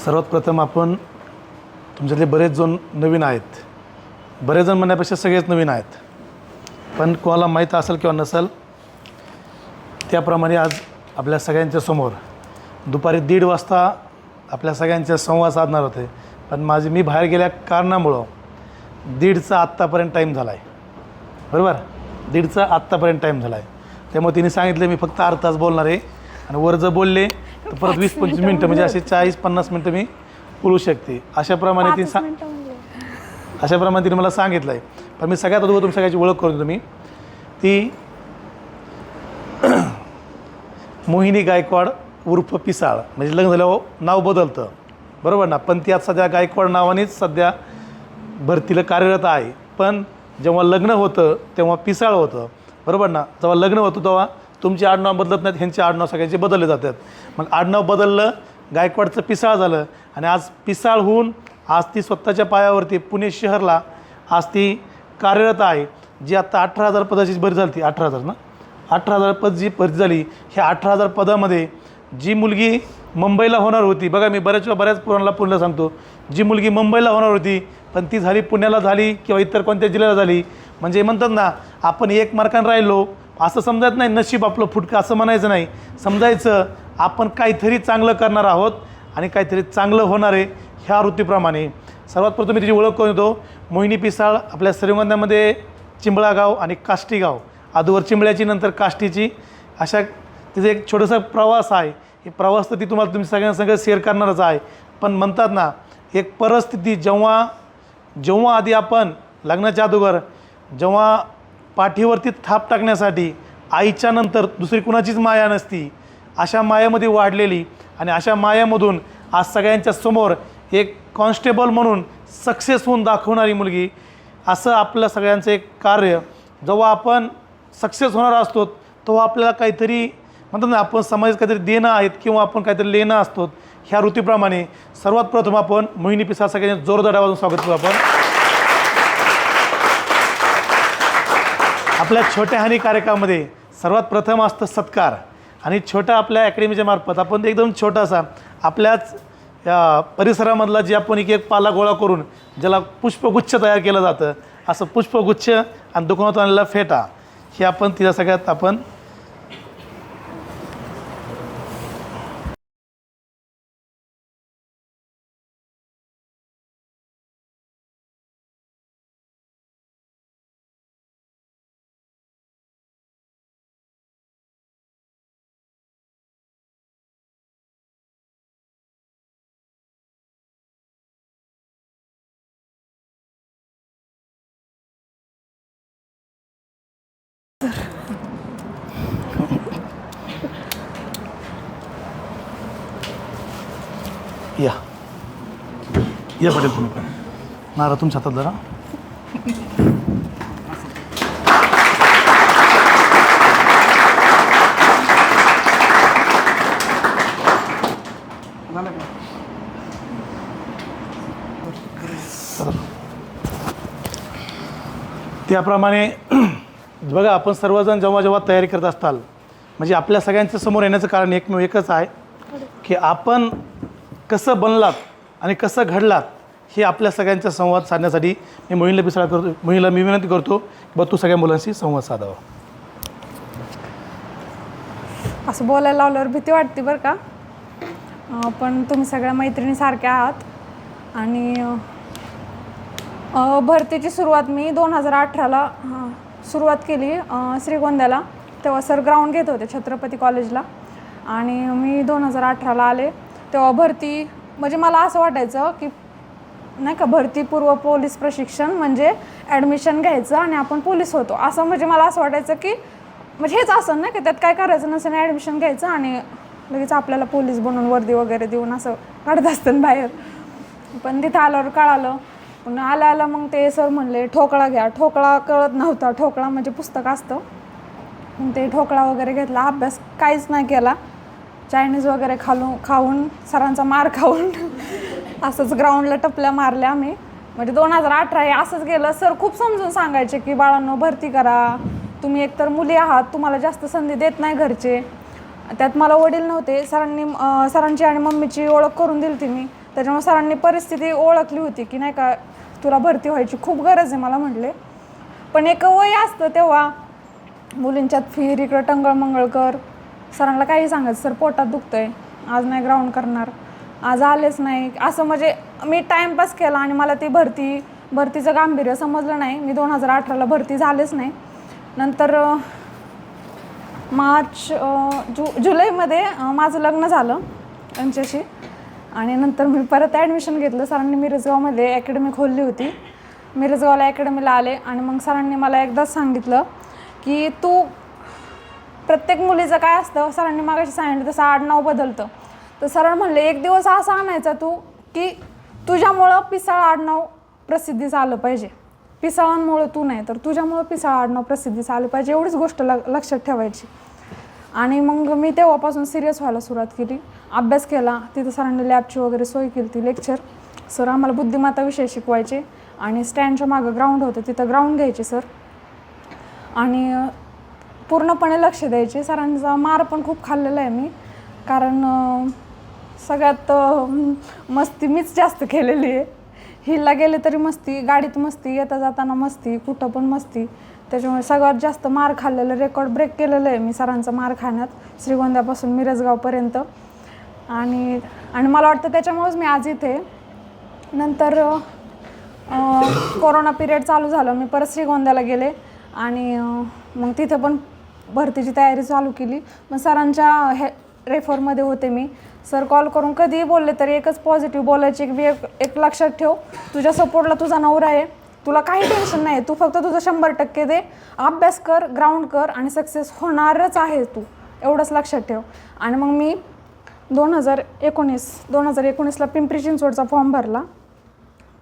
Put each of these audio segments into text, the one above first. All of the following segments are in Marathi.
सर्वात प्रथम आपण तुमच्यातले बरेच जण नवीन आहेत. बरेच जण म्हणण्यापेक्षा सगळेच नवीन आहेत. पण कोणाला माहीत असेल किंवा नसेल त्याप्रमाणे आज आपल्या सगळ्यांच्या समोर दुपारी 1:30 वाजता आपल्या सगळ्यांच्या संवाद साधणार होते. पण मी बाहेर गेल्या कारणामुळं 1:30चा आत्तापर्यंत टाईम झाला आहे. बरोबर, 1:30चा आत्तापर्यंत टाईम झाला आहे. त्यामुळे तिने सांगितलं मी फक्त अर्धा तास बोलणार आहे आणि वर जर बोलले तर परत 20-25 मिनटं म्हणजे असे 40-50 मिनटं मी बोलू शकते. अशाप्रमाणे तिने मला सांगितलं आहे. पण मी सगळ्यात अगोदर तुम्ही सगळ्याची ओळख करून देतो. मी ती मोहिनी गायकवाड उर्फ पिसाळ, म्हणजे लग्न झाल्यावर नाव बदलतं बरोबर ना, पण ती आज सध्या गायकवाड नावानेच सध्या भरतीला कार्यरत आहे. पण जेव्हा लग्न होतं तेव्हा पिसाळ होतं बरोबर ना. जेव्हा लग्न होतं तेव्हा तुमचे आडनाव बदलत नाहीत, ह्यांचे आडनाव सगळ्यांचे बदलले जातात. मग आडनाव बदललं, गायकवाडचं पिसाळ झालं आणि आज पिसाळ होऊन आज ती स्वतःच्या पायावरती पुणे शहरला आज ती कार्यरत आहे. जी आत्ता 18,000 पदाची भरती झाली ती 18,000 ना, 18,000 पद जी भरती झाली. ह्या 18,000 पदामध्ये जी मुलगी मुंबईला होणार होती, बघा मी बऱ्याच पुण्याला सांगतो, जी मुलगी मुंबईला होणार होती पण ती झाली पुण्याला झाली किंवा इतर कोणत्या जिल्ह्याला झाली. म्हणजे म्हणतात ना आपण 1 मार्काने राहिलो असं समजत नाही, नशीब आपलं फुटकं असं म्हणायचं नाही. समजायचं आपण काहीतरी चांगलं करणार आहोत आणि काहीतरी चांगलं होणार आहे ह्या वृत्तीप्रमाणे. सर्वात प्रथम मी तिची ओळख करून देतो. मोहिनी पिसाळ आपल्या श्रीगोंद्यामध्ये चिंबळा गाव आणि काष्टी गाव, अगोदर चिंबळ्याची नंतर काष्टीची, अशा तिचा एक छोटासा प्रवास आहे. हे प्रवास तर ती तुम्हाला तुम्ही सगळ्यांसंग शेअर करणारच आहे. पण म्हणतात ना एक परिस्थिती जेव्हा आधी आपण लग्नाच्या अगोदर जेव्हा पाठीवरती थाप टाकण्यासाठी आईच्या नंतर दुसरी कुणाचीच माया नसती, अशा मायामध्ये वाढलेली आणि अशा मायामधून आज सगळ्यांच्या समोर एक कॉन्स्टेबल म्हणून सक्सेस होऊन दाखवणारी मुलगी, असं आपलं सगळ्यांचं एक कार्य. जेव्हा आपण सक्सेस होणार असतो तेव्हा आपल्याला काहीतरी म्हणतात ना आपण समाजात काहीतरी देणं आहेत किंवा आपण काहीतरी लेणं असतो. ह्या वृत्तीप्रमाणे सर्वात प्रथम आपण मोहिनी पिसाळ सगळ्यांनी जोरदार आवाजातून स्वागत करू. आपण आपल्या छोट्या हानी कार्यक्रमामध्ये सर्वात प्रथम असतं सत्कार आणि छोटा आपल्या अकॅडमीच्या मार्फत आपण एकदम छोटासा आपल्याच या परिसरामधला जे आपण एक पाला गोळा करून ज्याला पुष्पगुच्छ तयार केलं जातं, असं पुष्पगुच्छ आणि दुकानात आणलेला फेटा हे आपण तिला सगळ्यात आपण या पडेल तुम्ही पण नारा तुमच्या हातात जरा. त्याप्रमाणे बघा आपण सर्वजण जेव्हा तयारी करत असताल म्हणजे आपल्या सगळ्यांच्या समोर येण्याचं कारण एकच आहे की आपण कसं बनलात आणि कसं घडलात हे आपल्या सगळ्यांचा संवाद साधण्यासाठी मी मोहिनीला मी विनंती करतो बघ तू सगळ्या मुलांशी संवाद साधावा. असं बोलायला लावल्यावर भीती वाटते बरं का, पण तुम्ही सगळ्या मैत्रिणीसारख्या आहात. आणि भरतीची सुरुवात मी 2018ला सुरुवात केली श्रीगोंद्याला. तेव्हा सर ग्राउंड घेत होते छत्रपती कॉलेजला आणि मी 2018ला आले. तेव्हा भरती म्हणजे मला असं वाटायचं की नाही का भरतीपूर्व पोलीस प्रशिक्षण म्हणजे ॲडमिशन घ्यायचं आणि आपण पोलीस होतो असं. म्हणजे मला असं वाटायचं की म्हणजे हेच असं ना की त्यात काय करायचं नसेल, ॲडमिशन घ्यायचं आणि लगेच आपल्याला पोलीस बनवून वर्दी वगैरे देऊन असं काढत असतं बाहेर. पण तिथं आल्यावर कळालं. पुन्हा आल्या मग ते सर म्हणले ठोकळा घ्या. ठोकळा कळत नव्हता, ठोकळा म्हणजे पुस्तक असतं. मग ते ठोकळा वगैरे घेतला, अभ्यास काहीच नाही केला. चायनीज वगैरे खाऊन सरांचा मार खाऊन असंच ग्राउंडला टपल्या मारल्या आम्ही. म्हणजे 2018 हे असंच गेलं. सर खूप समजून सांगायचे की बाळांनो भरती करा, तुम्ही एकतर मुली आहात, तुम्हाला जास्त संधी देत नाही घरचे. त्यात मला वडील नव्हते. सरांची आणि मम्मीची ओळख करून दिली ती मी. त्याच्यामुळे सरांनी परिस्थिती ओळखली होती की नाही का तुला भरती व्हायची खूप गरज आहे मला म्हटले. पण एक वय असतं तेव्हा मुलींच्यात फिर इकडं टंगळमंगळ कर, सरांना काही सांगायचं सर पोटात दुखतंय आज नाही ग्राउंड करणार, आज आलेच नाही असं. म्हणजे मी टाईमपास केला आणि मला ती भरतीचं गांभीर्य समजलं नाही. मी 2018ला भरती झालेच नाही. नंतर जुलैमध्ये माझं लग्न झालं त्यांच्याशी आणि नंतर मी परत ॲडमिशन घेतलं. सरांनी मिरजगावमध्ये अकॅडमी खोलली होती. मिरजगावला अकॅडमीला आले आणि मग सरांनी मला एकदाच सांगितलं की तू प्रत्येक मुलीचं काय असतं, सरांनी मागाशी सांगितलं तसं आडनाव बदलतं. तर सर म्हणले एक दिवस असा आणायचा तू की तुझ्यामुळं पिसाळ आडनाव प्रसिद्धीस आलं पाहिजे. पिसाळांमुळं तू नाही तर तुझ्यामुळं पिसाळ आडनाव प्रसिद्धीस आलं पाहिजे, एवढीच गोष्ट लक्षात ठेवायची. आणि मग मी तेव्हापासून सिरियस व्हायला सुरुवात केली. अभ्यास केला. तिथं सरांनी लॅबची वगैरे सोय केली ती लेक्चर. सर आम्हाला बुद्धिमत्ता विषय शिकवायचे आणि स्टँडच्या मागं ग्राउंड होतं तिथं ग्राउंड घ्यायचे सर आणि पूर्णपणे लक्ष द्यायचे. सरांचा मार पण खूप खाल्लेला आहे मी, कारण सगळ्यात मस्ती मीच जास्त केलेली आहे. हिलला गेले तरी मस्ती, गाडीत मस्ती, येता जाताना मस्ती, कुठं पण मस्ती. त्याच्यामुळे सगळ्यात जास्त मार खाल्लेलं, रेकॉर्ड ब्रेक केलेलं आहे मी सरांचं मार खाण्यात, श्रीगोंद्यापासून मिरजगावपर्यंत. आणि मला वाटतं त्याच्यामुळेच मी आज इथे. नंतर कोरोना पिरियड चालू झालं, मी परत श्रीगोंद्याला गेले आणि मग तिथे पण भरतीची तयारी चालू केली. मग सरांच्या रेफरमध्ये होते मी. सर कॉल करून कधीही बोलले तरी एकच पॉझिटिव्ह बोलायचे की एक लक्षात ठेव, तुझ्या सपोर्टला तुझा नवरा आहे, तुला काही टेन्शन नाही, तू फक्त तुझं 100% दे, अभ्यास कर, ग्राउंड कर आणि सक्सेस होणारच आहे तू, एवढंच लक्षात ठेव. आणि मग मी 2019ला पिंपरी चिंचवडचा फॉर्म भरला.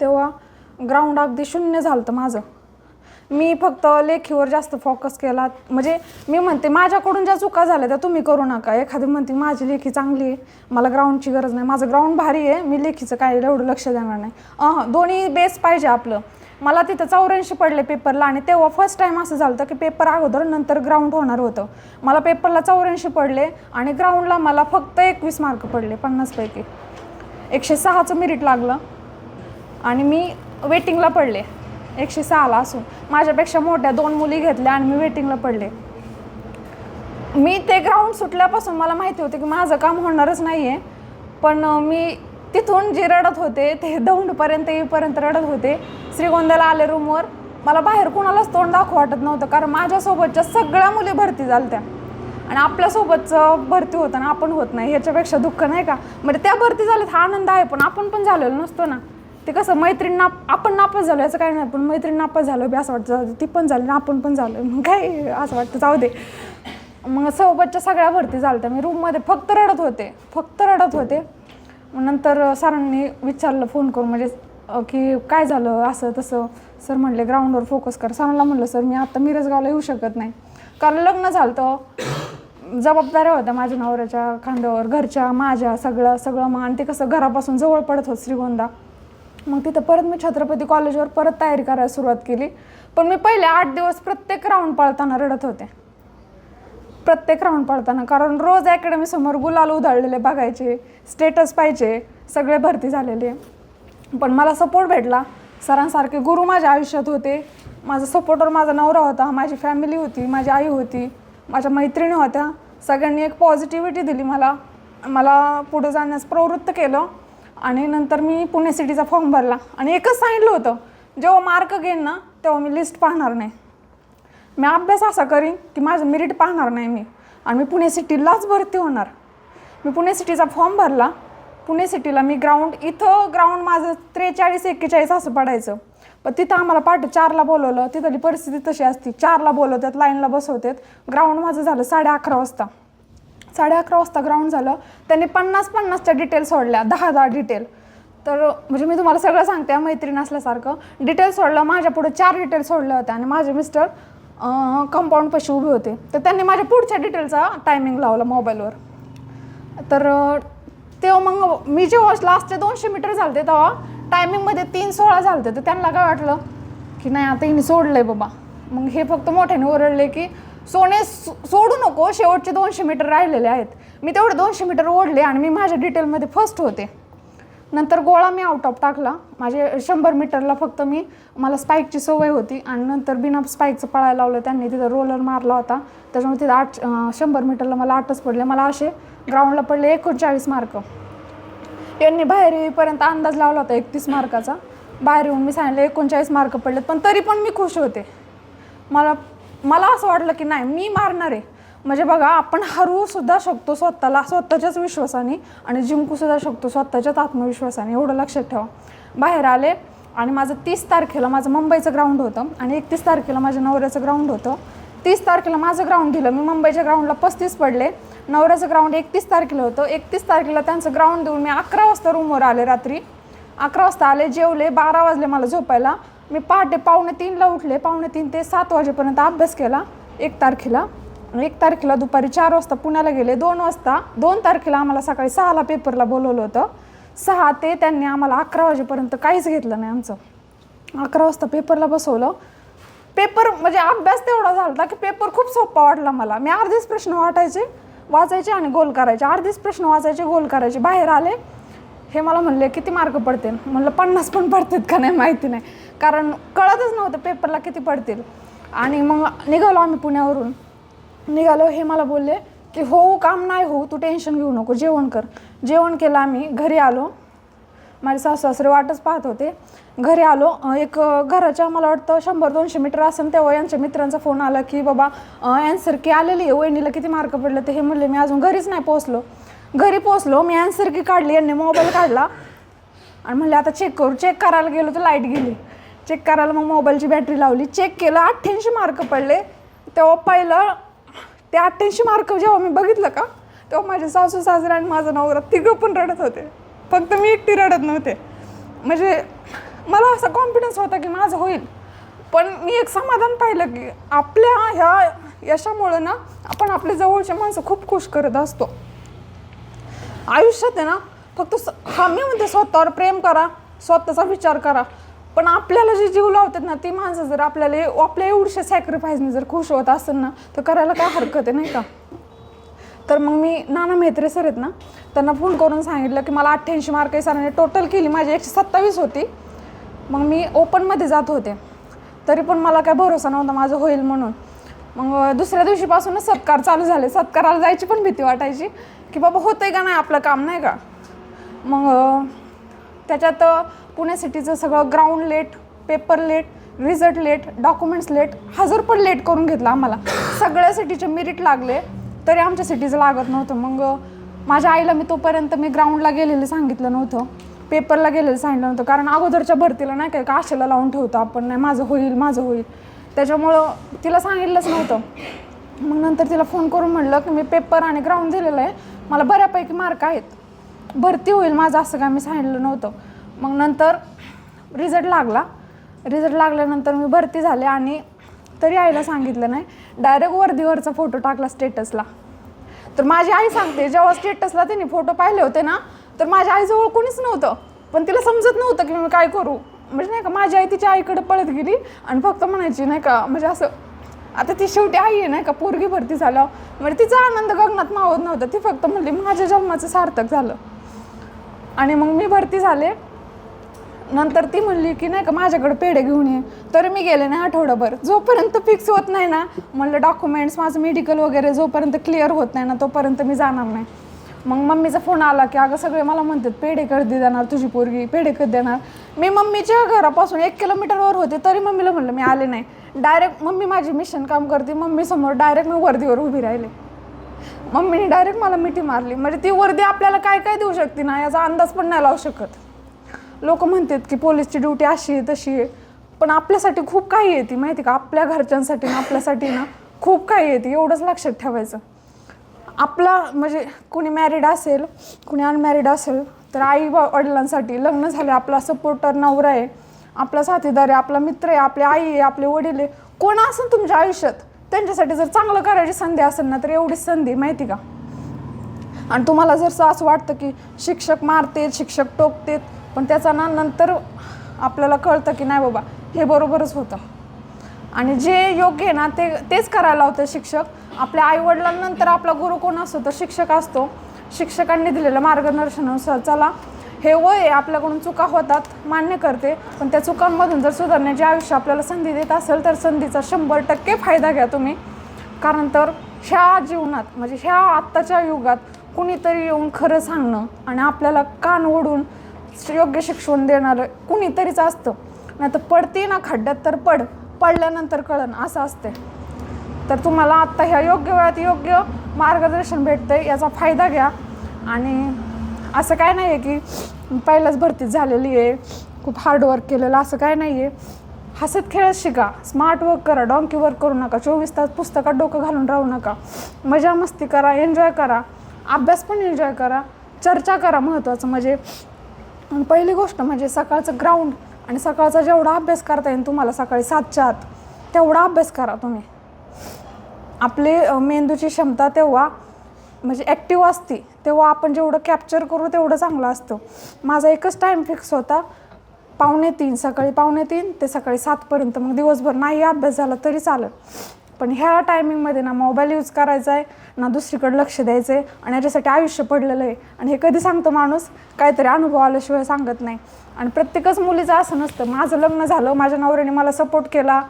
तेव्हा ग्राउंड अगदी शून्य झालं होतं माझं. मी फक्त लेखीवर जास्त फोकस केला. म्हणजे मी म्हणते माझ्याकडून ज्या चुका झाल्या त्या तुम्ही करू नका. एखादी म्हणते माझी लेखी चांगली आहे, मला ग्राउंडची गरज नाही, माझं ग्राउंड भारी आहे, मी लेखीचं काय एवढं लक्ष देणार नाही. दोन्ही बेस पाहिजे आपलं. मला तिथं 84 पडले पेपरला आणि तेव्हा फर्स्ट टाईम असं झालं की पेपर अगोदर नंतर ग्राउंड होणार होतं. मला पेपरला 84 पडले आणि ग्राउंडला मला फक्त 21 मार्क पडले 50 पैकी. 106चं मेरिट लागलं आणि मी वेटिंगला पडले 106ला असून. माझ्यापेक्षा मोठ्या 2 मुली घेतल्या आणि मी वेटिंगला पडले. मी ते ग्राउंड सुटल्यापासून मला माहिती होतं की माझं काम होणारच नाही आहे. पण मी तिथून जे रडत होते ते दौंडपर्यंत येईपर्यंत रडत होते. श्रीगोंद्याला आले रूमवर, मला बाहेर कोणालाच तोंड दाखवू वाटत नव्हतं, कारण माझ्यासोबतच्या सगळ्या मुली भरती झाल्या आणि आपल्यासोबतचं भरती होतं ना आपण होत नाही, ह्याच्यापेक्षा दुःख नाही का. म्हणजे त्या भरती झाल्यात हा आनंद आहे, पण आपण पण झालेलो नसतो ना. ते कसं मैत्रीण आपण नापास झालो याचं काही नाही, पण मैत्रीण नापास झालं बी असं वाटतं जाऊ दे, ती पण झाली ना आपण पण झालो, मग काय असं वाटतं जाऊ दे. मग सोबतच्या सगळ्या भरती झाल्या. मी रूममध्ये फक्त रडत होते. मग नंतर सरांनी विचारलं फोन करून म्हणजे की काय झालं असं तसं. सर म्हणले ग्राउंडवर फोकस कर. सरांना म्हणलं सर मी आता मिरजगावला येऊ शकत नाही, कारण लग्न झालं तर जबाबदाऱ्या होत्या माझ्या नवऱ्याच्या खांद्यावर, घरच्या माझ्या सगळं. मग आणि ते कसं घरापासून जवळ पडत होतं श्रीगोंदा. मग तिथं परत मी छत्रपती कॉलेजवर परत तयारी करायला सुरुवात केली. पण मी पहिले 8 दिवस प्रत्येक राऊंड पळताना रडत होते, कारण रोज अकॅडमीसमोर गुलाल उधळलेले बघायचे, स्टेटस पाहिजे, सगळे भरती झालेले. पण मला सपोर्ट भेटला. सरांसारखे गुरु माझ्या आयुष्यात होते. माझा सपोर्टर माझा नवरा होता, माझी फॅमिली होती, माझी आई होती, माझ्या मैत्रिणी होत्या. सगळ्यांनी एक पॉझिटिव्हिटी दिली मला पुढे जाण्यास प्रवृत्त केलं. आणि नंतर मी पुणे सिटीचा फॉर्म भरला आणि एकच सांगितलं होतं, जेव्हा मार्क घेईन ना तेव्हा मी लिस्ट पाहणार नाही, मी अभ्यास असा करीन की माझं मेरिट पाहणार नाही मी, आणि मी पुणे सिटीलाच भरती होणार. मी पुणे सिटीचा फॉर्म भरला. पुणे सिटीला मी इथं ग्राउंड माझं 43-41 असं पडायचं. पण तिथं आम्हाला पहाटे 4ला बोलवलं. तिथली परिस्थिती तशी असती, 4ला बोलवतात, लाईनला बसवतात. ग्राउंड माझं झालं 11:30 वाजता. 11:30 वाजता ग्राउंड झालं. त्यांनी 50-50च्या डिटेल सोडल्या, 10 डिटेल. तर म्हणजे मी तुम्हाला सगळं सांगते मैत्रीण असल्यासारखं. डिटेल सोडलं, माझ्या पुढे 4 डिटेल सोडल्या होत्या आणि माझे मिस्टर कंपाऊंड पाशी उभे होते. तर त्यांनी माझ्या पुढच्या डिटेलचा टायमिंग लावला मोबाईलवर. तर तेव्हा मग मी जेव्हा लास्टचे 200 मीटर झालते तेव्हा टायमिंगमध्ये 3:16 झालते. तर त्यांना काय वाटलं की नाही आता हिने सोडलंय बाबा. मग हे फक्त मोठ्याने ओरडले की सोडू नको, शेवटचे 200 मीटर राहिलेले आहेत. मी तेवढे 200 मीटर ओढले आणि मी माझ्या डिटेलमध्ये फर्स्ट होते. नंतर गोळा मी आउट ऑफ टाकला. माझे 100 मीटरला फक्त मला स्पाईकची सवय होती आणि नंतर बिना स्पाईकचं पळायला लावलं त्यांनी. तिथं रोलर मारला होता, त्याच्यामुळे तिथं 100 मीटरला मला 8च पडले. मला असे ग्राउंडला पडले 39 मार्क. यांनी बाहेर येईपर्यंत अंदाज लावला होता 31 मार्काचा. बाहेर येऊन मी सांगितलं 39 मार्क पडलेत, पण तरी पण मी खुश होते. मला असं वाटलं की नाही, मी मारणार आहे. म्हणजे बघा, आपण हरूसुद्धा शकतो स्वतःला, स्वतःच्याच विश्वासाने, आणि जिंकूसुद्धा शकतो स्वतःच्याच आत्मविश्वासाने, एवढं लक्षात ठेवा. बाहेर आले आणि माझं 30 तारखेला माझं मुंबईचं ग्राउंड होतं आणि 31 तारखेला माझ्या नवऱ्याचं ग्राउंड होतं. 30 तारखेला माझं ग्राउंड दिलं, मी मुंबईच्या ग्राउंडला 35 पडले. नवऱ्याचं ग्राउंड 31 तारखेला होतं. 31 तारखेला त्यांचं ग्राउंड देऊन मी 11 वाजता रूमवर आले. रात्री 11 वाजता आले, जेवले, 12 वाजले मला झोपायला. मी पहाटे 2:45ला उठले. 2:45 ते 7 वाजेपर्यंत अभ्यास केला 1 तारखेला. 1 तारखेला दुपारी 4 वाजता पुण्याला गेले. 2 तारखेला आम्हाला सकाळी 6ला पेपरला बोलवलं होतं. 6 ते त्यांनी आम्हाला 11 वाजेपर्यंत काहीच घेतलं नाही आमचं. 11 वाजता पेपरला बसवलं. पेपर म्हणजे अभ्यास तेवढा झाला होता की पेपर खूप सोपा वाटला मला. मी अर्धेच प्रश्न वाचायचे आणि गोल करायचे, अर्धेच प्रश्न वाचायचे, गोल करायचे. बाहेर आले, हे मला म्हणले किती मार्क पडतील. म्हणलं 50 पण पडतील का नाही माहिती नाही, कारण कळतच नव्हतं पेपरला किती पडतील. आणि मग निघालो आम्ही पुण्यावरून. निघालो, हे मला बोलले की होऊ काम नाही होऊ, तू टेन्शन घेऊ नको, जेवण कर. जेवण केलं. आम्ही घरी आलो. माझे सासू-सासरे वाटच पाहत होते. घरी आलो. एक घराच्या मला वाटतं 100-200 मीटर असेल, तेव्हा यांच्या मित्रांचा फोन आला की बाबा ॲन्सर की आलेली आहे, वहिनीला किती मार्क पडले. ते हे म्हणले, मी अजून घरीच नाही पोहोचलो. घरी पोहोचलो, मी ॲन्सर की काढली, यांनी मोबाईल काढला आणि म्हणले आता चेक करू. चेक करायला गेलो तर लाईट गेली. चेक करायला मग मोबाईलची बॅटरी लावली, चेक केलं, 88 मार्क पडले. तेव्हा पाहिलं ते 88 मार्क जेव्हा मी बघितलं का, तेव्हा माझे सासू-सासरे आणि माझा नवरा तिघं पण रडत होते. फक्त मी एकटी रडत नव्हते. म्हणजे मला असा कॉन्फिडन्स होता की माझं होईल. पण मी एक समाधान पाहिलं की आपल्या ह्या यशामुळं ना आपण आपल्या जवळच्या माणसं खूप खुश करत असतो. आयुष्यात आहे ना, फक्त मी म्हणते स्वतःवर प्रेम करा, स्वतःचा विचार करा. पण आपल्याला जे जीव लावतात ना, ती माणसं जर आपल्या एवढ्या सॅक्रिफाईसने जर खुश होत असेल ना, तर करायला काय हरकत आहे, नाही का. तर मग मी नाना म्हेत्रे सर आहेत ना, त्यांना फोन करून सांगितलं की मला 88 मार्क आहे. सरांनी टोटल केली, माझी 127 होती. मग मी ओपनमध्ये जात होते, तरी पण मला काय भरोसा नव्हता माझं होईल म्हणून. मग दुसऱ्या दिवशीपासूनच सत्कार चालू झाले. सत्काराला जायची पण भीती वाटायची की बाबा होतंय का नाही आपलं काम, नाही का. मग त्याच्यात पुणे सिटीचं सगळं ground late, paper late, result late, documents late, हजर पण लेट करून घेतलं आम्हाला. सगळ्या सिटीचे मेरिट लागले तरी आमच्या सिटीचं लागत नव्हतं. मग माझ्या आईला मी तोपर्यंत ग्राउंडला गेलेलं सांगितलं नव्हतं, पेपरला गेलेलं सांगितलं नव्हतं, कारण अगोदरच्या भरतीला नाही काय आशेला लावून ठेवतो आपण, नाही माझं होईल. त्याच्यामुळं तिला सांगितलंच नव्हतं. मग नंतर तिला फोन करून म्हणलं की मी पेपर आणि ग्राउंड दिलेलं आहे, मला बऱ्यापैकी मार्क आहेत, भरती होईल माझं, असं काय मी सांगितलं नव्हतं. मग नंतर रिझल्ट लागल्यानंतर मी भरती झाले आणि तरी आईला सांगितलं नाही. डायरेक्ट वर्दीवरचा फोटो टाकला स्टेटसला. तर माझी आई सांगते, जेव्हा स्टेटसला तिने फोटो पाहिले होते ना, तर माझ्या आईजवळ कोणीच नव्हतं. पण तिला समजत नव्हतं की मी काय करू. म्हणजे नाही का, माझी आई तिच्या आईकडे पळत गेली आणि फक्त म्हणायची नाही का, म्हणजे असं, आता ती शेवटी आई आहे नाही का, पोरगी भरती झाल्यावर म्हणजे तिचा आनंद गगनात मावत नव्हता. ती फक्त म्हणली माझ्या जन्माचं सार्थक झालं. आणि मग मी भरती झाले. नंतर ती म्हणली की नाही का माझ्याकडे पेढे घेऊन ये. तर मी गेले नाही आठवडाभर. जोपर्यंत फिक्स होत नाही ना, म्हणलं डॉक्युमेंट्स माझं मेडिकल वगैरे जोपर्यंत क्लिअर होत नाही ना, तोपर्यंत मी जाणार नाही. मग मम्मीचा फोन आला की अगं सगळे मला म्हणतात पेढे कधी देणार तुझी पोरगी, पेढे कधी देणार. मी मम्मीच्या घरापासून 1 किलोमीटरवर होते, तरी मम्मीला म्हणलं मी आले नाही. डायरेक्ट मम्मी माझी मिशन काम करते, मम्मीसमोर डायरेक्ट मी वर्दीवर उभी राहिले. मम्मीने डायरेक्ट मला मिठी मारली. म्हणजे ती वर्दी आपल्याला काय काय देऊ शकते ना, याचा अंदाज पण नाही लावू शकत. लोक म्हणतात की पोलीसची ड्युटी अशी आहे तशी आहे, पण आपल्यासाठी खूप काही येते माहिती का. आपल्या घरच्यांसाठी ना, आपल्यासाठी ना खूप काही येते, एवढंच लक्षात ठेवायचं. आपला म्हणजे कुणी मॅरिड असेल, कुणी अनमॅरिड असेल, तर आई वडिलांसाठी लग्न झाले, आपला सपोर्टर नवरा आहे, आपला साथीदार आहे, आपला मित्र आहे, आपली आई आहे, आपले वडील आहे, कोण असेल तुमच्या आयुष्यात, त्यांच्यासाठी जर चांगलं करायची संधी असेल ना, तर एवढीच संधी माहिती का. आणि तुम्हाला जर असं वाटतं की शिक्षक मारतेत, शिक्षक टोकतेत, पण त्याचा ना नंतर आपल्याला कळतं की नाही बाबा हे बरोबरच होतं. आणि जे योग्य आहे ना तेच करायला होतं शिक्षक. आपल्या आईवडिलांनंतर आपला गुरु कोण असतो तर शिक्षक असतो. शिक्षकांनी दिलेलं मार्गदर्शनानुसार चला, हे वय आहे, आपल्याकडून चुका होतात, मान्य करते, पण त्या चुकांमधून जर सुधारण्याची आयुष्य आपल्याला संधी देत असेल तर संधीचा 100% फायदा घ्या तुम्ही. कारण तर ह्या जीवनात म्हणजे ह्या आत्ताच्या युगात कुणीतरी येऊन खरं सांगणं आणि आपल्याला कान ओढून योग्य शिक्षण देणारं कुणीतरीच असतं. नाही तर पडती ना खड्ड्यात तर पडल्यानंतर कळण असं असते. तर तुम्हाला आत्ता ह्या योग्य वेळात योग्य मार्गदर्शन भेटतंय, याचा फायदा घ्या. आणि असं काय नाही आहे की पहिल्याच भरतीच झालेली आहे, खूप हार्डवर्क केलेलं, असं काय नाही आहे. हसत खेळत शिका, स्मार्ट वर्क करा, डॉंकी वर्क करू नका, 24 तास पुस्तकात डोकं घालून राहू नका, मजा मस्ती करा, एन्जॉय करा, अभ्यास पण एन्जॉय करा, चर्चा करा. महत्त्वाचं म्हणजे पहिली गोष्ट म्हणजे सकाळचं ग्राउंड आणि सकाळचा जेवढा अभ्यास करता येईल तुम्हाला सकाळी 7च्या आत तेवढा अभ्यास करा तुम्ही. आपली मेंदूची क्षमता तेव्हा म्हणजे ॲक्टिव्ह असते, तेव्हा आपण जेवढं कॅप्चर करू तेवढं चांगलं असतं. माझा एकच टाईम फिक्स होता 2:45, सकाळी 2:45 ते सकाळी 7पर्यंत. मग दिवसभर नाही अभ्यास झाला तरी चालेल, पण ह्या टायमिंगमध्ये ना मोबाईल यूज करायचा आहे ना दुसरीकडे लक्ष द्यायचं आहे. आणि याच्यासाठी आयुष्य पडलेलं आहे. आणि हे कधी सांगतो माणूस, काहीतरी अनुभव आल्याशिवाय सांगत नाही. आणि प्रत्येकच मुलीचं असं नसतं, माझं लग्न झालं, माझ्या नवऱ्याने मला सपोर्ट केला,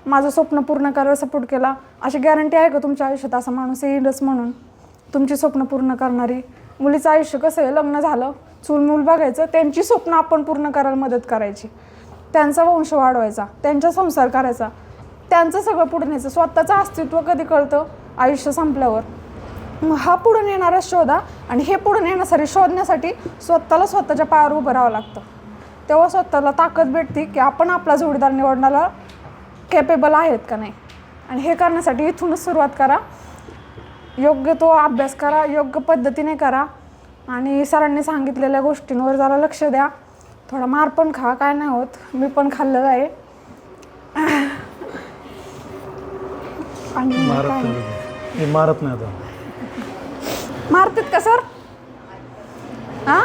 माझं स्वप्न पूर्ण करायला सपोर्ट केला, अशी गॅरंटी आहे का तुमच्या आयुष्यात असा माणूस येईलच म्हणून तुमची स्वप्न पूर्ण करणारी? मुलीचं आयुष्य कसं आहे, लग्न झालं, चूलमूल बघायचं, त्यांची स्वप्न आपण पूर्ण करायला मदत करायची, त्यांचा वंश वाढवायचा, त्यांचा संसार करायचा, त्यांचं सगळं पुढे न्यायचं. स्वतःचं अस्तित्व कधी कळतं? आयुष्य संपल्यावर. मग हा पुढून येणारा शोधा, आणि हे पुढून येण्यासाठी शोधण्यासाठी स्वतःच्या पायावर उभं राहावं लागतं. तेव्हा स्वतःला ताकद भेटते की आपण आपला जोडीदार निवडण्याला कॅपेबल आहेत का नाही. आणि हे करण्यासाठी इथूनच सुरुवात करा. योग्य तो अभ्यास करा, योग्य पद्धतीने करा, आणि सरांनी सांगितलेल्या गोष्टींवर जरा लक्ष द्या. थोडा मार पण खा, काय नाही होत, मी पण खाल्लेलं आहे. आणि मारत नाही आता. मारतात का सर? हां,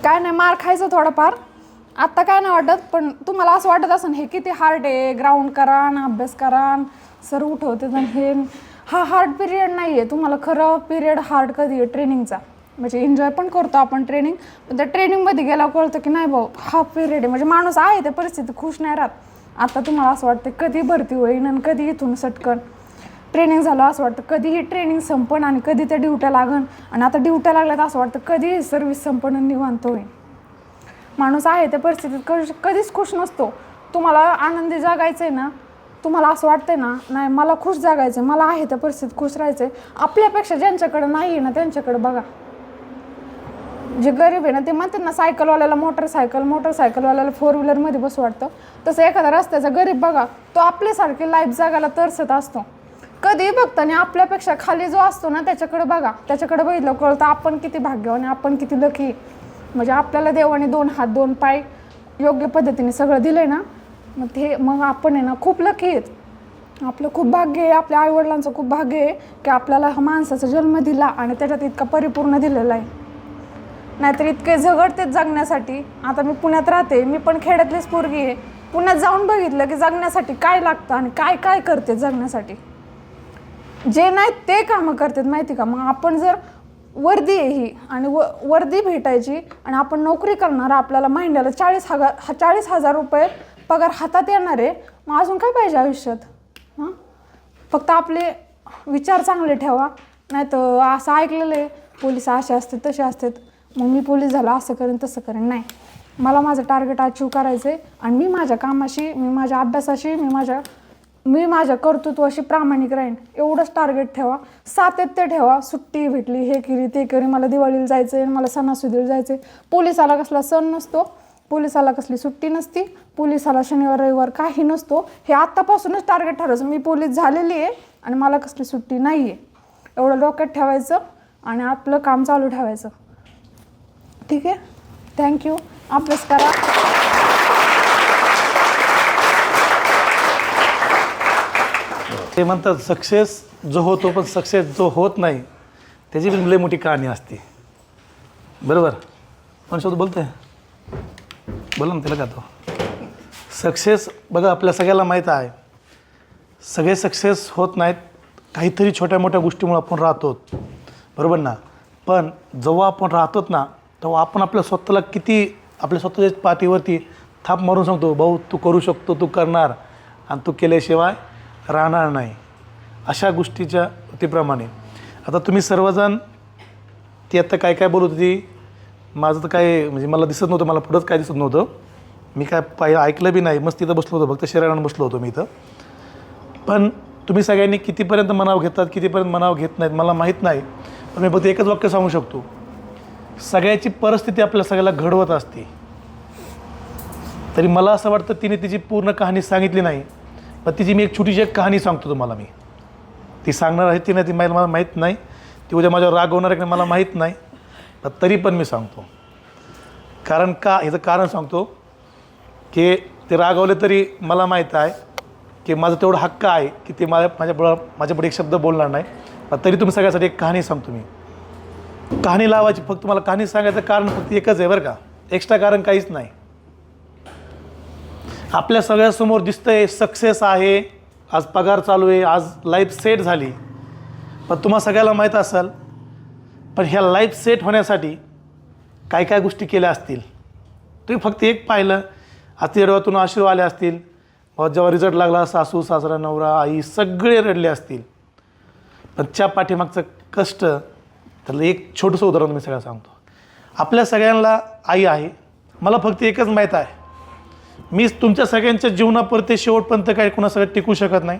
काय नाही, मार खायचं थोडंफार. आत्ता काय नाही वाटत, पण तुम्हाला असं वाटत असेल हे किती हार्ड आहे, ग्राउंड करा ना अभ्यास करा, सर उठवते आणि हे. हा हार्ड पिरियड नाही आहे. तुम्हाला खरं पिरियड हार्ड कधी आहे? ट्रेनिंगचा. म्हणजे एन्जॉय पण करतो आपण ट्रेनिंग, पण त्या ट्रेनिंगमध्ये गेला कळतं की नाही भाऊ हा पिरियड आहे. म्हणजे माणूस आहे त्या परिस्थितीत खुश नाही राहत. आता तुम्हाला असं वाटतं कधी भरती होईन आणि कधी इथून सटकन ट्रेनिंग झालं, असं वाटतं कधी ही ट्रेनिंग संपन आणि कधी त्या ड्युट्या लागन. आणि आता ड्युट्या लागल्यात असं वाटतं कधी सर्व्हिस संपन आणि निवांत होईन. माणूस आहे त्या परिस्थितीत कधीच खुश नसतो. तुम्हाला आनंदी जगायचं आहे ना, तुम्हाला असं वाटतंय ना, नाही मला खुश जगायचं आहे, मला आहे त्या परिस्थितीत खुश राहायचं आहे, आपल्यापेक्षा ज्यांच्याकडे नाही आहे ना त्यांच्याकडे बघा. जे गरीब आहे ना ते म्हणतात ना, सायकलवाल्याला मोटरसायकलवाल्याला 4 व्हीलरमध्ये बसू वाटतं, तसं एखादा रस्त्याचा गरीब बघा, तो आपल्यासारखी लाईफ जगायला तरसत असतो. कधी बघताना आपल्यापेक्षा खाली जो असतो ना त्याच्याकडे बघा, त्याच्याकडे बघितलं कळतं आपण किती भाग्यवान, आपण किती लकी. म्हणजे आपल्याला देवाने 2 हात 2 पाय योग्य पद्धतीने सगळं दिलंय ना, मग आपण आहे ना खूप लकी आहेत. आपलं खूप भाग्य आहे, आपल्या आईवडिलांचं खूप भाग्य आहे की आपल्याला हा माणसाचा जन्म दिला आणि त्याच्यात इतका परिपूर्ण दिलेला आहे. नाहीतर इतके झगडतेच जगण्यासाठी. आता मी पुण्यात राहते, मी पण खेड्यातलीच पोरगी आहे. पुण्यात जाऊन बघितलं की जगण्यासाठी काय लागतं आणि काय काय करते जगण्यासाठी. जे नाहीत ते कामं करतात माहिती का. मग आपण जर वर्दी आहे ही आणि वर्दी भेटायची आणि आपण नोकरी करणार, आपल्याला महिन्याला 40,000 रुपये पगार हातात येणार आहे, मग अजून काय पाहिजे आयुष्यात. हां, फक्त आपले विचार चांगले ठेवा. नाही तर असं ऐकलेलं आहे पोलीस असे असतात तसे असतात, मग मी पोलीस झाला असं करेन तसं करेन. नाही, मला माझं टार्गेट अचीव करायचं आहे आणि मी माझ्या कामाशी, मी माझ्या अभ्यासाशी, मी माझ्या कर्तृत्वाशी प्रामाणिक राहीन, एवढंच टार्गेट ठेवा. सातत्य ठेवा. सुट्टी भेटली, हे केली ते केली, मला दिवाळीला जायचं आहे, मला सणासुदीला जायचं आहे. पोलिसाला कसला सण नसतो, पोलिसाला कसली सुट्टी नसती, पोलिसाला शनिवार रविवार काही नसतो. हे आत्तापासूनच टार्गेट ठरवायचं, मी पोलीस झालेली आहे आणि मला कसली सुट्टी नाही आहे, एवढं डोक्यात ठेवायचं आणि आपलं काम चालू ठेवायचं. ठीक आहे, थँक्यू. अभ्यास करा. ते म्हणतात सक्सेस जो होतो, पण सक्सेस जो होत नाही त्याची पण लई मोठी कहाणी असते. बरोबर, पण शब्द बोलते बोला ना त्याला का तो सक्सेस. बघा आपल्या सगळ्याला माहीत आहे सगळे सक्सेस होत नाहीत, काहीतरी छोट्या मोठ्या गोष्टीमुळे आपण राहतो, बरोबर ना. पण जेव्हा आपण राहतो ना, तेव्हा आपण आपल्या स्वतःला किती आपल्या स्वतःच्या पाठीवरती थाप मारून सांगतो, भाऊ तू करू शकतो, तू करणार, आणि तू केल्याशिवाय राहणार नाही. अशा गोष्टीच्या प्रमाणे आता तुम्ही सर्वजण ती आत्ता काय काय बोलत होती, माझं तर काय म्हणजे मला दिसत नव्हतं, मला पुढंच काय दिसत नव्हतं, मी काय ऐकलं बी नाही, मस्त तिथं बसलो होतो, फक्त शरीरानं बसलो होतो मी इथं. पण तुम्ही सगळ्यांनी कितीपर्यंत मनाव घेतात, कितीपर्यंत मनाव घेत नाहीत मला माहीत नाही, पण मी फक्त एकच वाक्य सांगू शकतो, सगळ्याची परिस्थिती आपल्या सगळ्याला घडवत असते. तरी मला असं वाटतं तिने तिची पूर्ण कहाणी सांगितली नाही, पण तिची मी एक छोटीशी एक कहाणी सांगतो तुम्हाला. मी ती सांगणार आहे ती नाही ती मला माहीत नाही, ती उद्या माझ्यावर राग होणार आहे की मला माहीत नाही, पण तरी पण मी सांगतो. कारण का ह्याचं कारण सांगतो की ते रागवले तरी मला माहीत आहे की माझं तेवढं हक्क आहे की ते माझ्यापुढे एक शब्द बोलणार नाही. पण तरी तुम्ही सगळ्यासाठी एक कहाणी सांगतो. मी कहाणी लावायची, फक्त मला कहाणी सांगायचं कारण फक्त एकच आहे बरं का, एक्स्ट्रा कारण काहीच नाही. आपल्या सगळ्यासमोर दिसतंय सक्सेस आहे, आज पगार चालू आहे, आज लाईफ सेट झाली, पण तुम्हाला सगळ्याला माहीत असेल पण ह्या लाईफ सेट होण्यासाठी काय काय गोष्टी केल्या असतील. तुम्ही फक्त एक पाहिलं, आजच्या डोळ्यातून अश्रू आले असतील, जेव्हा रिझल्ट लागला सासू सासरा नवरा आई सगळे रडले असतील, पण त्या पाठीमागचं कष्ट, त्याला एक छोटंसं उदाहरण मी सगळं सांगतो. आपल्या सगळ्यांना आई आहे, मला फक्त एकच माहीत आहे, मी तुमच्या सगळ्यांच्या जीवनापुरते शेवटपर्यंत काही कोणासगळं टिकू शकत नाही,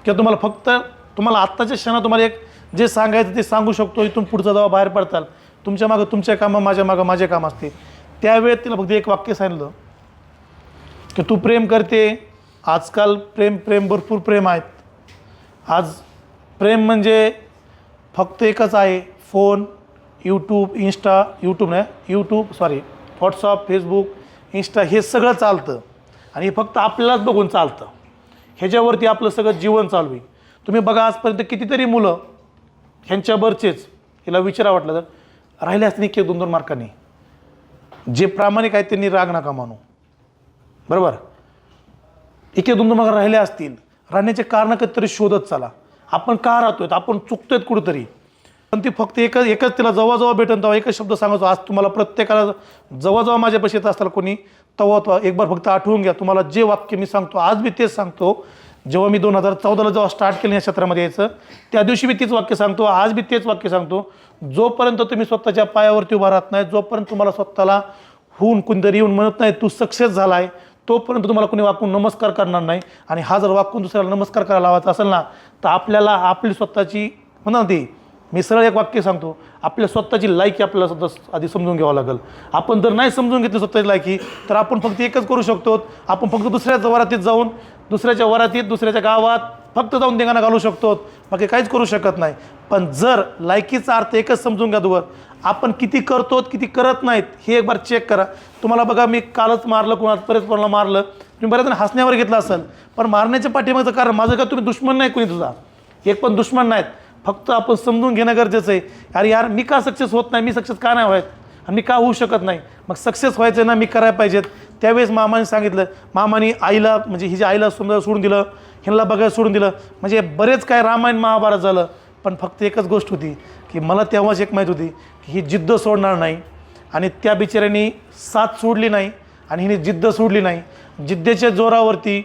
किंवा तुम्हाला फक्त तुम्हाला आत्ताच्या क्षणात तुम्हाला एक जे सांगायचं ते सांगू शकतो. इथून पुढचं जेव्हा बाहेर पडताल तुमच्या मागं तुमचे कामं, माझ्या मागं माझे काम असते, त्यावेळेत तिला फक्त एक वाक्य सांगितलं की तू प्रेम करते. आजकाल प्रेम भरपूर प्रेम आहेत. आज प्रेम म्हणजे फक्त एकच आहे, फोन, व्हॉट्सअप, फेसबुक, इंस्टा हे सगळं चालतं, आणि हे फक्त आपल्यालाच बघून चालतं. ह्याच्यावरती आपलं सगळं जीवन चालू आहे. तुम्ही बघा आजपर्यंत कितीतरी मुलं ह्यांच्यावरचेच, हिला विचारा वाटलं तर राहिले असते 1-2 मार्कांनी. जे प्रामाणिक आहेत त्यांनी राग नका मानू, बरोबर. 1-2 मार्क राहिले असतील, राहण्याचे कारण कधीतरी शोधत चला. आपण का राहतोय, आपण चुकतोय कुठेतरी, पण ती फक्त एकच तिला जेव्हा भेटेल तेव्हा एकच शब्द सांगायचो. आज तुम्हाला प्रत्येकाला जेव्हा माझ्यापाशी येत असताल कोणी, तेव्हा एक बार फक्त आठवून घ्या, तुम्हाला जे वाक्य मी सांगतो आज मी तेच सांगतो. जेव्हा मी 2014ला जेव्हा स्टार्ट केलं या क्षेत्रामध्ये यायचं, त्या दिवशी मी तीच वाक्य सांगतो, आज मी तेच वाक्य सांगतो. जोपर्यंत तुम्ही स्वतःच्या पायावरती उभा राहत नाही, जोपर्यंत तुम्हाला स्वतःला होऊन कोणतरी येऊन म्हणत नाही तू सक्सेस झाला आहे, तोपर्यंत तुम्हाला कोणी वाकून नमस्कार करणार नाही. आणि हा जर वाकून दुसऱ्याला नमस्कार करायला लावायचा असेल ना, तर आपल्याला आपली स्वतःची म्हणा ती, मी सरळ एक वाक्य सांगतो, आपल्या स्वतःची लायकी आपल्याला स्वतः आधी समजून घ्यावं लागेल. आपण जर नाही समजून घेतली स्वतःची लायकी, तर आपण फक्त एकच करू शकतो, आपण फक्त दुसऱ्याच्या वरातीत जाऊन, दुसऱ्याच्या वरातीत, दुसऱ्याच्या गावात फक्त जाऊन देंगाणा घालू शकतो, बाकी काहीच करू शकत नाही. पण जर लायकीचा अर्थ एकच समजून घ्या, दोघं आपण किती करतो किती करत नाहीत हे एक बार चेक करा. तुम्हाला बघा, मी कालच मारलं, बरेच कोणाला मारलं, तुम्ही बऱ्याच हसण्यावर घेतलं असेल, पण मारण्याच्या पाठीमागचं कारण माझं का तुम्ही दुश्मन नाही, कोणी तुझा एक पण दुश्मन नाहीत, फक्त आपण समजून घेणं गरजेचं आहे. अरे यार, मी का सक्सेस होत नाही, मी सक्सेस का नाही व्हायत, आणि मी का होऊ शकत नाही, मग सक्सेस व्हायचं ना, मी करायला पाहिजेत. त्यावेळेस मामाने सांगितलं, मामाने आईला म्हणजे हिच्या आईला समजा सोडून दिलं, ह्यांना बघायला सोडून दिलं, म्हणजे बरेच काय रामायण महाभारत झालं. पण फक्त एकच गोष्ट होती की मला तेव्हाच एक माहीत होती की ही जिद्द सोडणार नाही, आणि त्या बिचाऱ्यांनी साथ सोडली नाही आणि हिने जिद्द सोडली नाही. जिद्देच्या जोरावरती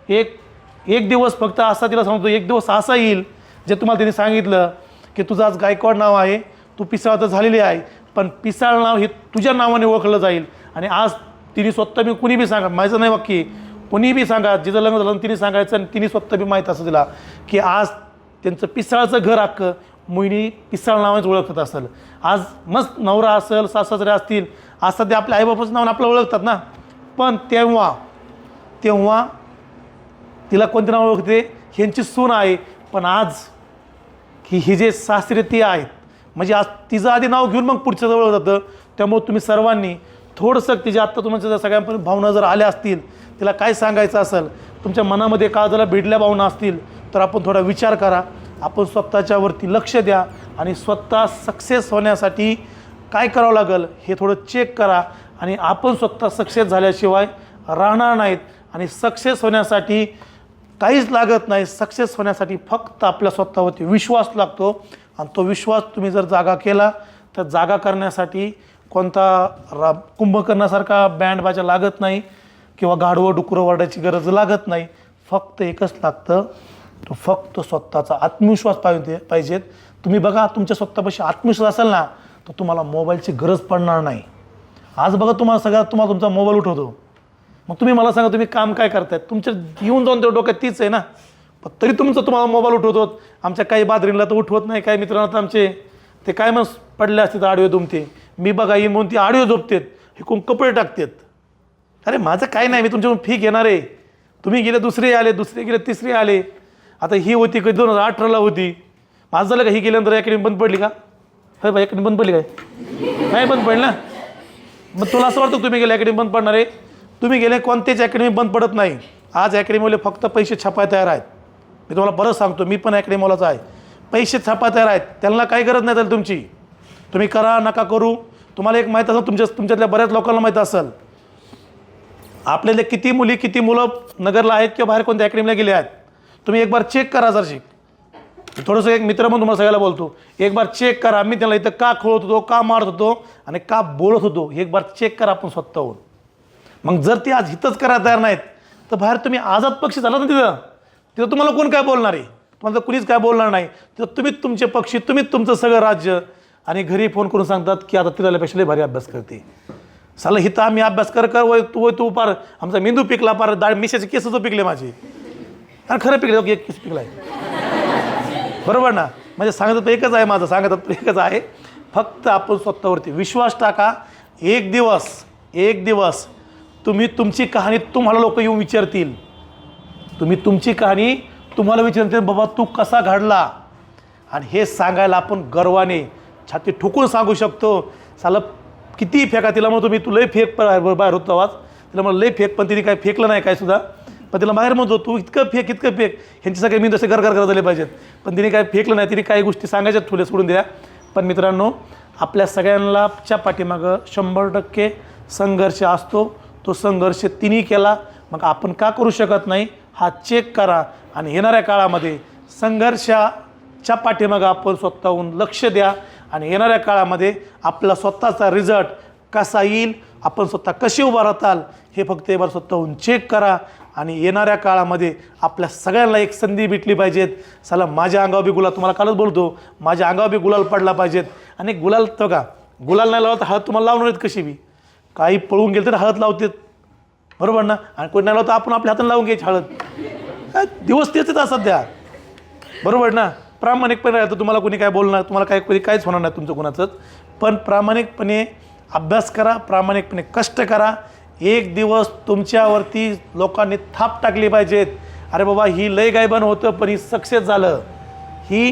एक दिवस फक्त असा, तिला सांगतो, एक दिवस असा येईल जे तुम्हाला त्यांनी सांगितलं की तुझं आज गायकवाड नाव आहे, तू पिसाळ तर झालेली आहे, पण पिसाळ नाव हे तुझ्या नावाने ओळखलं जाईल. आणि आज तिने स्वतः, मी कुणी बी सांगा, माझं नाही वाक्य, कोणी बी सांगा, जिचं लग्न झालं तिने सांगायचं, आणि तिने स्वतः बी माहीत असं तिला की आज त्यांचं पिसाळचं घर अख्खं मोहिनी पिसाळ नावानेच ओळखत असेल. आज मस्त नवरा असेल, सासरे असतील, आज सध्या आपल्या आईबापाचं नावाने आपलं ओळखतात ना, पण तेव्हा तिला कोणते नाव ओळखते, ह्यांची सून आहे. पण आज ही जे सासरे ती आहेत, म्हणजे आज तिचं आधी नाव घेऊन मग पुढच्या जवळ जातं. त्यामुळे तुम्ही सर्वांनी थोडंसं तिच्या आत्ता तुमच्या सगळ्यांपर्यंत भावना जर आल्या असतील, तिला काय सांगायचं असेल, तुमच्या मनामध्ये काळजाला भिडल्या भावना असतील, तर आपण थोडा विचार करा, आपण स्वतःच्यावरती लक्ष द्या, आणि स्वतः सक्सेस होण्यासाठी काय करावं लागेल हे थोडं चेक करा. आणि आपण स्वतः सक्सेस झाल्याशिवाय राहणार नाहीत, आणि सक्सेस होण्यासाठी काहीच लागत नाही. सक्सेस होण्यासाठी फक्त आपल्या स्वतःवरती विश्वास लागतो आणि तो विश्वास तुम्ही जर जागा केला तर जागा करण्यासाठी कोणता कुंभकर्णासारखा बँड बाजा लागत नाही किंवा गाढवं डुकरं वरडायची गरज लागत नाही. फक्त एकच लागतं, तो फक्त स्वतःचा आत्मविश्वास पाहिजेत. तुम्ही बघा, तुमच्या स्वतःपाशी आत्मविश्वास असेल ना तर तुम्हाला मोबाईलची गरज पडणार नाही. आज बघा, तुम्हाला तुमचा मोबाईल उठवतो, मग तुम्ही मला सांगा तुम्ही काम काय करताय? तुमच्या येऊन जाऊन तेवढं डोक्यात तीच आहे ना, पण तरी तुम्हाला मोबाईल उठवतो. आमच्या काही बादरींला तर उठवत नाही, काही मित्रांना तर आमचे ते काय मग पडले असते तर आडवे दुमते, मी बघा येईन म्हणून ती आडवे झोपतेत, हे कोण कपडे टाकतात. अरे माझं काय नाही, मी तुमच्याकडून फी घेणार आहे. तुम्ही गेले दुसरे आले, दुसरे गेले तिसरे आले. आता ही होती कधी 2018ला होती. माझं झालं का ही गेल्यानंतर अकॅडमी बंद पडली का? होय बाई, अकॅडमी बंद पडली काय? नाही बंद पडली ना. मग तुला असं वाटतं तुम्ही गेले अकॅडमी बंद पडणार आहे? तुम्ही गेले कोणतेच अकॅडमी बंद पडत नाही. आज अकॅडमीवाले फक्त पैसे छापाय तयार आहेत. मी तुम्हाला बरं सांगतो, मी पण अकॅडमीवालाच आहे. पैसे छापाय तयार आहेत, त्यांना काही गरज नाही. तर तुमची तुम्ही करा नका करू. तुम्हाला एक माहीत असेल, तुमच्यातल्या बऱ्याच लोकांना माहीत असेल आपल्याला किती मुली किती मुलं नगरला आहेत किंवा बाहेर कोणत्या अकॅडमीला गेले आहेत. तुम्ही एक बार चेक करा. जर थोडंसं एक मित्र म्हणून तुम्हाला सगळ्याला बोलतो, एक बार चेक करा. मी त्याला इथं का खोळत होतो, का मारत होतो आणि का बोलत होतो, एक बार चेक करा आपण स्वतःहून. मग जर ती आज हितच करायला तयार नाहीत तर बाहेर तुम्ही आझाद पक्षी झाला ना, तिथं तुम्हाला कोण काय बोलणार आहे? तुम्हाला तर कुणीच काय बोलणार नाही. तिथं तुम्हीच तुमचे पक्षी, तुम्हीच तुमचं सगळं राज्य. आणि घरी फोन करून सांगतात की आता तिला लय भारी अभ्यास करते. साला हिथं आम्ही अभ्यास कर तू पार आमचा मेंदू पिकला, पार मिशाचे केस तो पिकले माझे. आणि खरं पिकले, एक केस पिकला आहे. बरोबर ना? म्हणजे सांगत एकच आहे, माझं सांगतात एकच आहे. फक्त आपण स्वतःवरती विश्वास टाका. एक दिवस तुम्ही तुमची कहाणी तुम्हाला लोक येऊन विचारतील. तुमची कहाणी तुम्हाला विचारतील, बाबा तू कसा घडला. आणि हे सांगायला आपण गर्वाने छाती ठोकून सांगू शकतो. साला किती फेका तिला म्हणतो मी, तू लय फेक बाहेर होतो आवाज. तिला म्हणलं लय फेक, पण तिने काय फेकलं नाही काय सुद्धा. पण तिला बाहेर म्हणतो तू इतकं फेक ह्यांचे सगळे मी जसे गरगर झाले पाहिजेत. पण तिने काय फेकलं नाही. तिने काही गोष्टी सांगायच्या ठुले सोडून द्या. पण मित्रांनो, आपल्या सगळ्यांनाच्या पाठीमागं 100% संघर्ष असतो. तो संघर्ष तिने केला, मग आपण का करू शकत नाही हा चेक करा. आणि येणाऱ्या काळामध्ये संघर्षाच्या पाठीमागं आपण स्वतःहून लक्ष द्या. आणि येणाऱ्या काळामध्ये आपला स्वतःचा रिझल्ट कसा येईल, आपण स्वतः कशी उभा राहताल हे फक्त एकबार स्वतःहून चेक करा. आणि येणाऱ्या काळामध्ये आपल्या सगळ्यांना एक संधी भेटली पाहिजेत. साला माझ्या अंगावर बी गुलाल, तुम्हाला कालच बोलतो, माझ्या अंगावर बी गुलाल पडला पाहिजेत. आणि गुलाल तो का गुलाल नाही लावला तर हळद तुम्हाला लावणार आहेत कशी बी. काही पळून गेले तर हळद लावतात, बरोबर ना? आणि कोणी नाही लावतं आपण आपल्या हाताने लावून घ्यायची हळद. काय दिवस तेच येतात सध्या, बरोबर ना? प्रामाणिकपणे राहतं. तुम्हाला कोणी काय बोलणार, तुम्हाला काहीच होणार नाही तुमचं कोणाचंच. पण प्रामाणिकपणे अभ्यास करा, प्रामाणिकपणे कष्ट करा. एक दिवस तुमच्यावरती लोकांनी थाप टाकली पाहिजेत, अरे बाबा ही लय गायबान होतं पण ही सक्सेस झालं, ही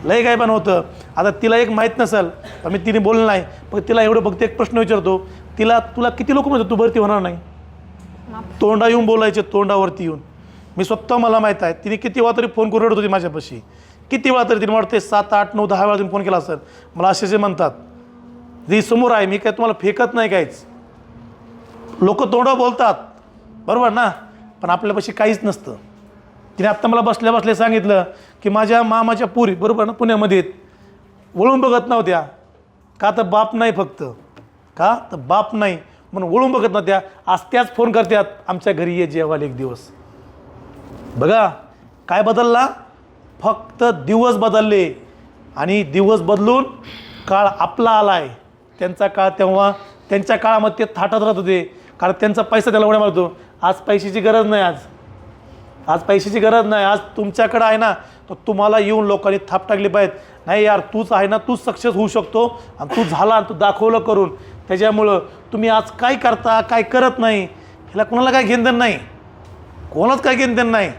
लय गायबान होतं. आता तिला एक माहीत नसेल, मी तिने बोललं नाही, पण तिला एवढं फक्त एक प्रश्न विचारतो, तुला किती लोक म्हणतात तू भरती होणार नाही? तोंडा येऊन बोलायचे, तोंडावरती येऊन. मी स्वतः मला माहीत आहे, तिने किती वेळा तरी फोन करून रडत होती माझ्यापाशी. किती वेळा तरी तिने वाटते 7, 8, 9, 10 वेळा तिने फोन केला असेल. मला असे जे म्हणतात, जी समोर आहे, मी काय तुम्हाला फेकत नाही काहीच. लोक तोंडावर बोलतात, बरोबर ना? पण आपल्यापाशी काहीच नसतं. तिने आत्ता मला बसल्या सांगितलं की माझ्या मामाच्या पुरी, बरोबर ना, पुण्यामध्ये वळून बघत नव्हत्या. का तर बाप नाही, फक्त का तर बाप नाही म्हणून वळून बघत नव्हत्या. आज त्याच फोन करतात, आमच्या घरी ये जेवायला एक दिवस. बघा काय बदलला, फक्त दिवस बदलले. आणि दिवस बदलून काळ आपला आला आहे. त्यांचा काळ तेव्हा त्यांच्या काळामध्ये ते थाटात राहत होते, कारण त्यांचा पैसा त्याला एवढा मारतो. आज पैशाची गरज नाही. आज पैशाची गरज नाही. आज तुमच्याकडं आहे ना, तर तुम्हाला येऊन लोकांनी थाप टाकली पाहिजे, नाही यार तूच आहे ना, तूच सक्सेस होऊ शकतो. आणि तू झाला आणि तू दाखवलं करून. त्याच्यामुळं तुम्ही आज काय करता काय करत नाही ह्याला कोणाला काय घेणदेण नाही, कोणालाच काय घेणदेण नाही.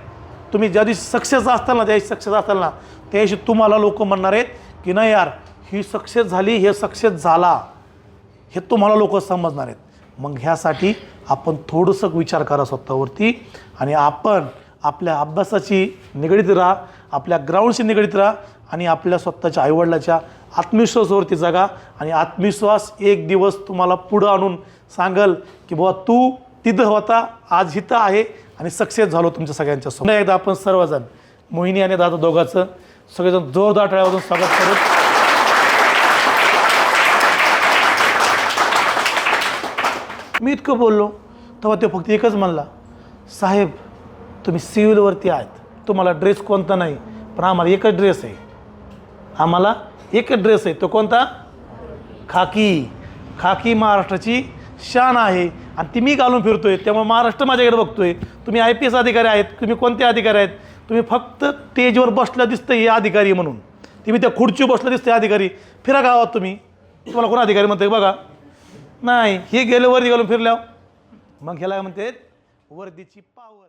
तुम्ही ज्या दिवशी सक्सेस असताल ना, त्या दिवशी सक्सेस असताल ना, त्या दिवशी तुम्हाला लोक म्हणणार आहेत की नाही यार ही सक्सेस झाली, हे सक्सेस झाला, हे तुम्हाला लोक समजणार आहेत. मग ह्यासाठी आपण थोडंसं विचार करा स्वतःवरती. आणि आपण आपल्या अभ्यासाची निगडीत राहा, आपल्या ग्राउंडशी निगडीत राहा. आणि आपल्या स्वतःच्या आईवडिलाच्या आत्मविश्वासावरती जगा. आणि आत्मविश्वास एक दिवस तुम्हाला पुढं आणून सांगल की बाबा तू तिथं होता, आज इथं आहे आणि सक्सेस झालो तुमच्या सगळ्यांच्या सोबत. पुन्हा एकदा आपण सर्वजण मोहिनी आणि दादा दोघांचं सगळेजण जोरदार टाळ्या वाजवून स्वागत करू. मी इतकं बोललो तेव्हा तो फक्त एकच म्हणला, साहेब तुम्ही सिव्हिलवरती आहात, तुम्हाला ड्रेस कोणता नाही, पण आम्हाला एकच ड्रेस आहे, आम्हाला एकच ड्रेस आहे. तो कोणता? खाकी. खाकी महाराष्ट्राची शान आहे आणि ती मी घालून फिरतोय, त्यामुळे महाराष्ट्र माझ्याकडे बघतोय. तुम्ही IPS अधिकारी आहेत, तुम्ही कोणते अधिकारी आहेत? तुम्ही फक्त स्टेजवर बसलं दिसतं हे अधिकारी म्हणून, तुम्ही त्या खुर्चीवर बसलं दिसतं अधिकारी. फिरा गावात तुम्ही, तुम्हाला कोण अधिकारी म्हणते बघा? नाही, हे गेले वर्दी घालून फिरल्यावर मग ह्याला म्हणते वर्दीची पावर.